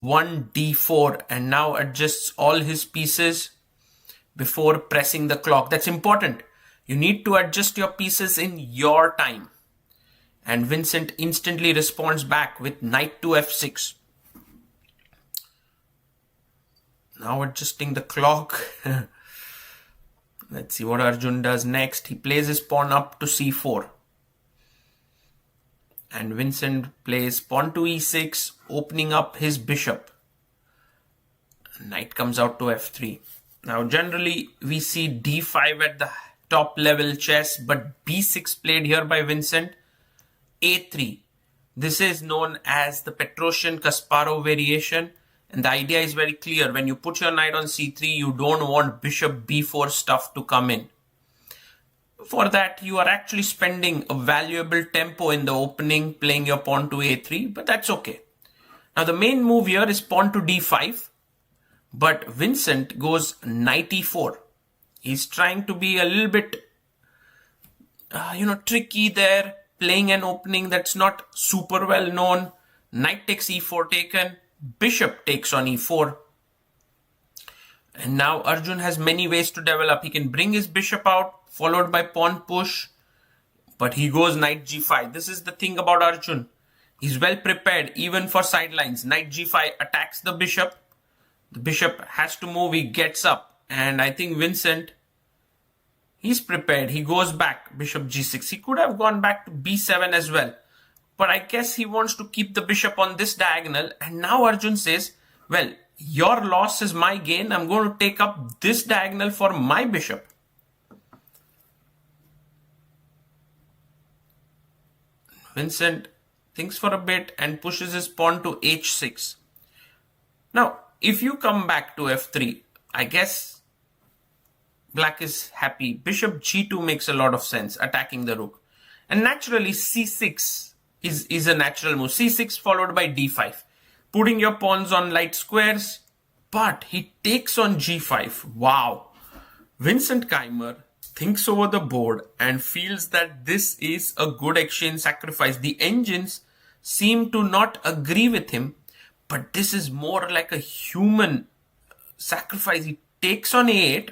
one d4 and now adjusts all his pieces before pressing the clock. That's important. You need to adjust your pieces in your time. And Vincent instantly responds back with knight to f6. Now adjusting the clock. Let's see what Arjun does next. He plays his pawn up to c4. And Vincent plays pawn to e6, opening up his bishop. Knight comes out to f3. Now generally we see d5 at the top level chess, but b6 played here by Vincent. a3. This is known as the Petrosian-Kasparov variation. And the idea is very clear. When you put your knight on c3, you don't want bishop b4 stuff to come in. For that, you are actually spending a valuable tempo in the opening, playing your pawn to a3, but that's okay. Now the main move here is pawn to d5, but Vincent goes knight e4. He's trying to be a little bit, tricky there, playing an opening that's not super well known. Knight takes e4 taken, bishop takes on e4. And now Arjun has many ways to develop. He can bring his bishop out, followed by pawn push, but he goes knight g5. This is the thing about Arjun. He's well prepared even for sidelines. Knight g5 attacks the bishop. The bishop has to move, he gets up. And I think Vincent, he's prepared. He goes back, bishop g6. He could have gone back to b7 as well. But I guess he wants to keep the bishop on this diagonal. And now Arjun says, well, your loss is my gain. I'm going to take up this diagonal for my bishop. Vincent thinks for a bit and pushes his pawn to h6. Now, if you come back to f3, I guess black is happy. Bishop g2 makes a lot of sense, attacking the rook. And naturally, c6 is a natural move. c6 followed by d5. Putting your pawns on light squares, but he takes on g5. Wow. Vincent Keymer thinks over the board and feels that this is a good exchange sacrifice. The engines seem to not agree with him, but this is more like a human sacrifice. He takes on a8.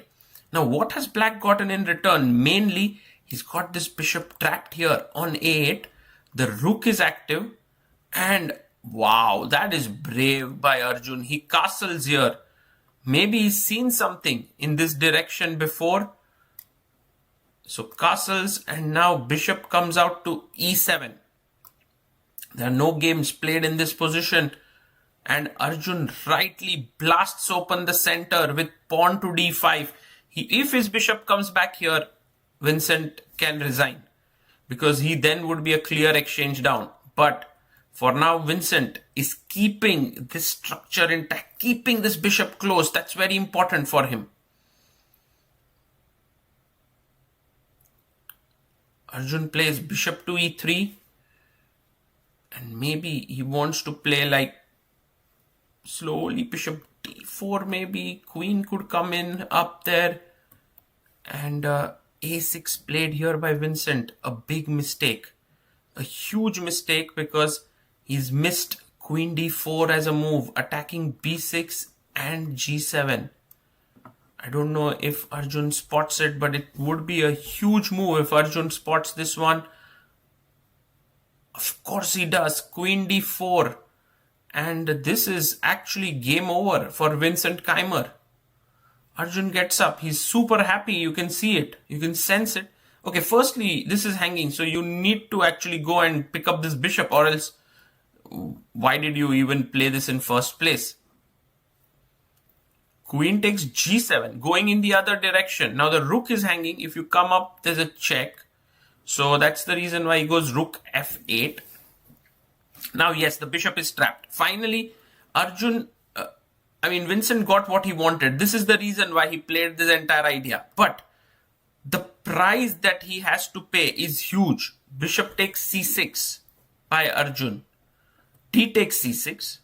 Now what has black gotten in return? Mainly, he's got this bishop trapped here on a8. The rook is active, and wow, that is brave by Arjun. He castles here. Maybe he's seen something in this direction before. So castles, and now bishop comes out to e7. There are no games played in this position. And Arjun rightly blasts open the center with pawn to d5. If his bishop comes back here, Vincent can resign, because he then would be a clear exchange down. But for now, Vincent is keeping this structure intact, keeping this bishop close. That's very important for him. Arjun plays bishop to e3. And maybe he wants to play like slowly bishop d4 maybe. Queen could come in up there. And a6 played here by Vincent. A big mistake. A huge mistake, because he's missed queen d4 as a move, attacking b6 and g7. I don't know if Arjun spots it, but it would be a huge move if Arjun spots this one. Of course he does. Queen d4. And this is actually game over for Vincent Keymer. Arjun gets up. He's super happy. You can see it. You can sense it. Okay, firstly, this is hanging. So you need to actually go and pick up this bishop, or else why did you even play this in first place? Queen takes g7, going in the other direction. Now the rook is hanging. If you come up, there's a check. So that's the reason why he goes rook f8. Now, yes, the bishop is trapped. Finally, Vincent got what he wanted. This is the reason why he played this entire idea. But the price that he has to pay is huge. Bishop takes c6 by Arjun. D takes c6.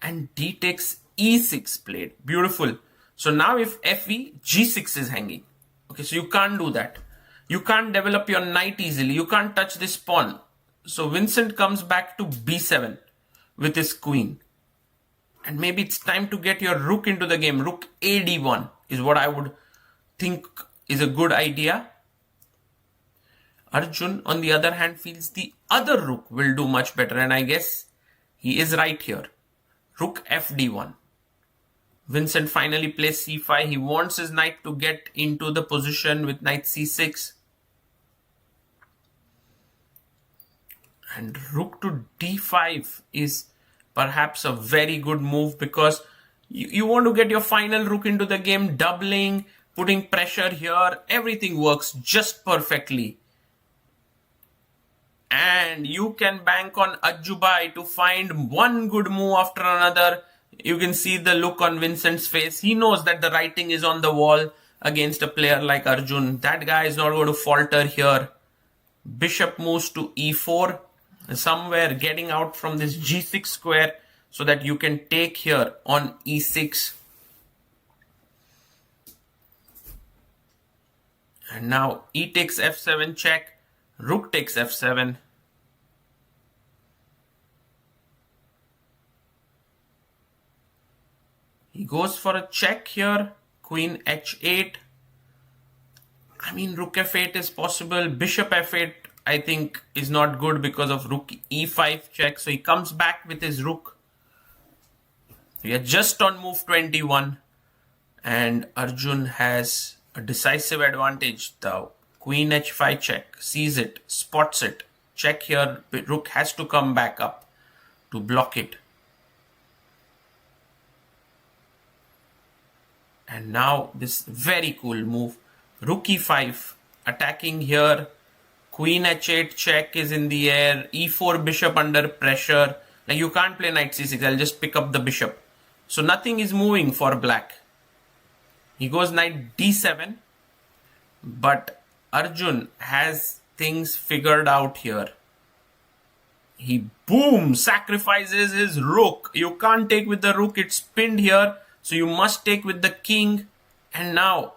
And d takes e6 played. Beautiful. So now if fe, g6 is hanging. Okay, so you can't do that. You can't develop your knight easily. You can't touch this pawn. So Vincent comes back to b7. with his queen. And maybe it's time to get your rook into the game. Rook a d1 is what I would think is a good idea. Arjun, on the other hand, feels the other rook will do much better. And I guess he is right here. Rook fd1. Vincent finally plays c5. He wants his knight to get into the position with knight c6. And rook to d5 is perhaps a very good move because you want to get your final rook into the game, doubling, putting pressure here. Everything works just perfectly. And you can bank on Ajubai to find one good move after another. You can see the look on Vincent's face. He knows that the writing is on the wall against a player like Arjun. That guy is not going to falter here. Bishop moves to e4. Somewhere getting out from this g6 square so that you can take here on e6. And now e takes f7 check. Rook takes f7. He goes for a check here. Queen h8. I mean, rook f8 is possible. Bishop f8, I think, is not good because of rook e5 check. So he comes back with his rook. We are just on move 21. And Arjun has a decisive advantage. The queen h5 check. Sees it. Spots it. Check here. Rook has to come back up to block it. And now this very cool move. Rook e5. Attacking here. Queen h8 check is in the air. e4 bishop under pressure. Like you can't play knight c6. I'll just pick up the bishop. So nothing is moving for black. He goes knight d7. But Arjun has things figured out here. He boom sacrifices his rook. You can't take with the rook. It's pinned here. So you must take with the king. And now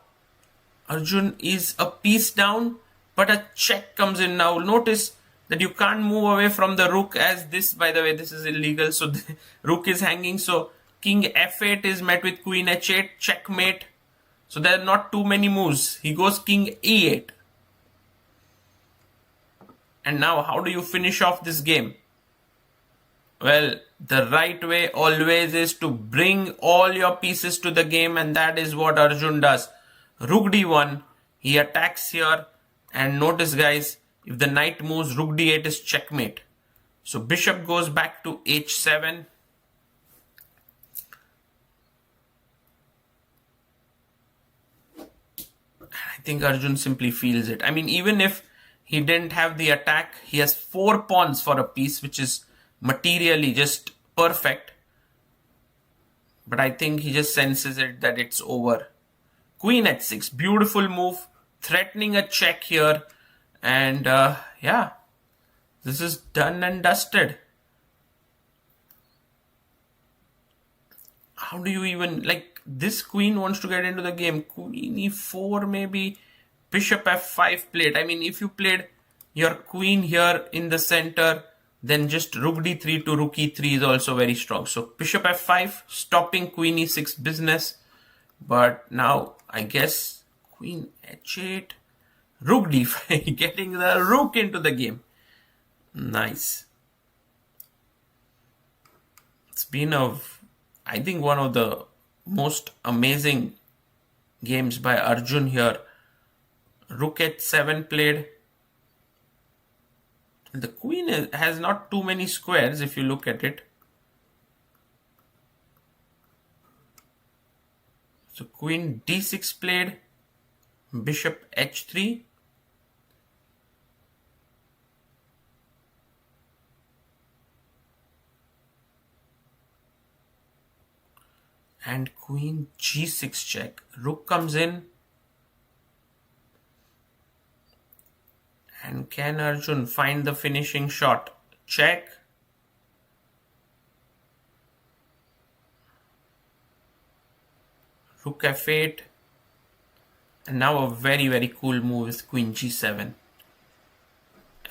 Arjun is a piece down. But a check comes in now. Notice that you can't move away from the rook as this. By the way, this is illegal. So the rook is hanging. So king f8 is met with queen h8. Checkmate. So there are not too many moves. He goes king e8. And now how do you finish off this game? Well, the right way always is to bring all your pieces to the game. And that is what Arjun does. Rook d1. He attacks here. And notice, guys, if the knight moves, rook d8 is checkmate. So bishop goes back to h7. I think Arjun simply feels it. I mean, even if he didn't have the attack, he has 4 pawns for a piece, which is materially just perfect. But I think he just senses it that it's over. Queen h6, beautiful move. Threatening a check here. And yeah, this is done and dusted. How do you even, like, this queen wants to get into the game. Queen e4 maybe. Bishop f5 played. I mean, if you played your queen here in the center, then just rook d3 to rook e3 is also very strong. So bishop f5, stopping queen e6 business. But now, I guess, queen h8, rook d5, getting the rook into the game. Nice. It's been I think one of the most amazing games by Arjun here. Rook h7 played. The queen has not too many squares if you look at it. So queen d6 played. Bishop h3. And queen g6 check. Rook comes in. And can Arjun find the finishing shot? Check. Rook f8. And now a very, very cool move is queen g7.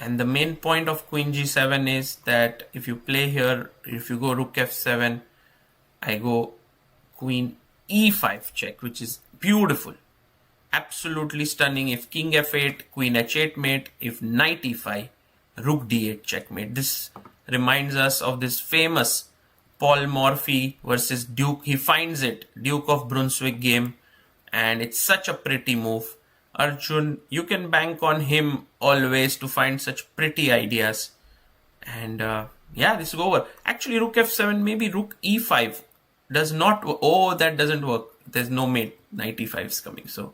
And the main point of queen g7 is that if you play here, if you go rook f7, I go queen e5 check, which is beautiful. Absolutely stunning. If king f8, queen h8 mate. If knight e5, rook d8 checkmate. This reminds us of this famous Paul Morphy versus Duke. He finds it, Duke of Brunswick game. And it's such a pretty move. Arjun, you can bank on him always to find such pretty ideas. And yeah, this is over. Actually, rook f7, maybe rook e5 does not. Oh, that doesn't work. There's no mate. Knight e5 is coming. So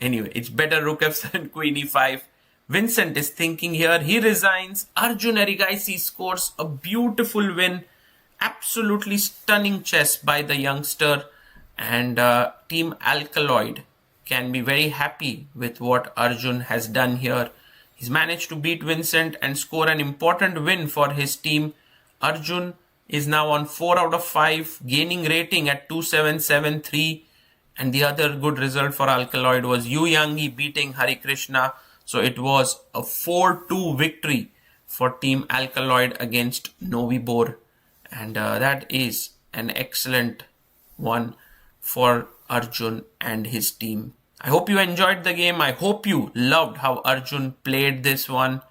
anyway, it's better rook f7, queen e5. Vincent is thinking here. He resigns. Arjun Erigaisi scores a beautiful win. Absolutely stunning chess by the youngster. And Team Alkaloid can be very happy with what Arjun has done here. He's managed to beat Vincent and score an important win for his team. Arjun is now on 4 out of 5, gaining rating at 2773. And the other good result for Alkaloid was Yu Yangi beating Hari Krishna. So it was a 4-2 victory for Team Alkaloid against Novy. And that is an excellent one for Arjun and his team. I hope you enjoyed the game. I hope you loved how Arjun played this one.